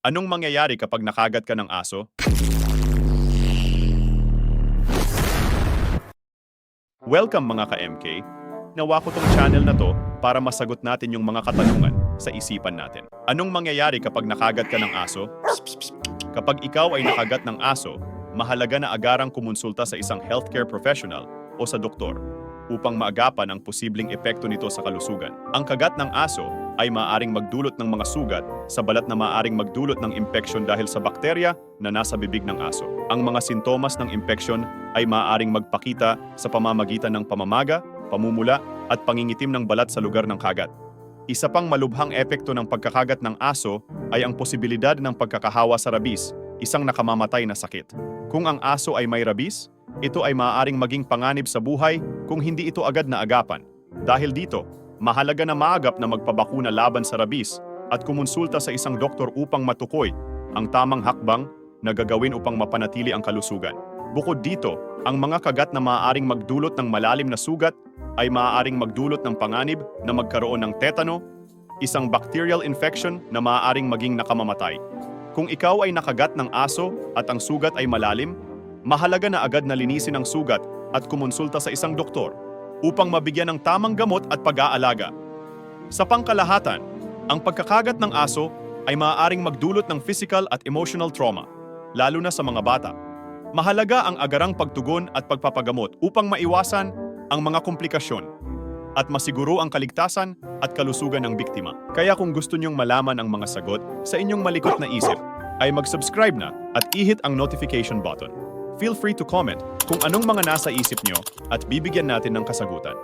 Anong mangyayari kapag nakagat ka ng aso? Welcome mga ka-MK! Nawa ko tong channel na to para masagot natin yung mga katanungan sa isipan natin. Anong mangyayari kapag nakagat ka ng aso? Kapag ikaw ay nakagat ng aso, mahalaga na agarang kumonsulta sa isang healthcare professional o sa doktor upang maagapan ang posibleng epekto nito sa kalusugan. Ang kagat ng aso ay maaaring magdulot ng mga sugat sa balat na maaaring magdulot ng impeksyon dahil sa bakterya na nasa bibig ng aso. Ang mga sintomas ng impeksyon ay maaaring magpakita sa pamamagitan ng pamamaga, pamumula at pangingitim ng balat sa lugar ng kagat. Isa pang malubhang epekto ng pagkakagat ng aso ay ang posibilidad ng pagkakahawa sa rabis, isang nakamamatay na sakit. Kung ang aso ay may rabis, ito ay maaaring maging panganib sa buhay kung hindi ito agad na agapan. Dahil dito, mahalaga na maagap na magpabakuna laban sa rabis at kumonsulta sa isang doktor upang matukoy ang tamang hakbang na gagawin upang mapanatili ang kalusugan. Bukod dito, ang mga kagat na maaaring magdulot ng malalim na sugat ay maaaring magdulot ng panganib na magkaroon ng tetano, isang bacterial infection na maaaring maging nakamamatay. Kung ikaw ay nakagat ng aso at ang sugat ay malalim, mahalaga na agad na linisin ang sugat at kumonsulta sa isang doktor upang mabigyan ng tamang gamot at pag-aalaga. Sa pangkalahatan, ang pagkakagat ng aso ay maaaring magdulot ng physical at emotional trauma, lalo na sa mga bata. Mahalaga ang agarang pagtugon at pagpapagamot upang maiwasan ang mga komplikasyon at masiguro ang kaligtasan at kalusugan ng biktima. Kaya kung gusto niyong malaman ang mga sagot sa inyong malikot na isip, ay mag-subscribe na at i-hit ang notification button. Feel free to comment kung anong mga nasa isip niyo at bibigyan natin ng kasagutan.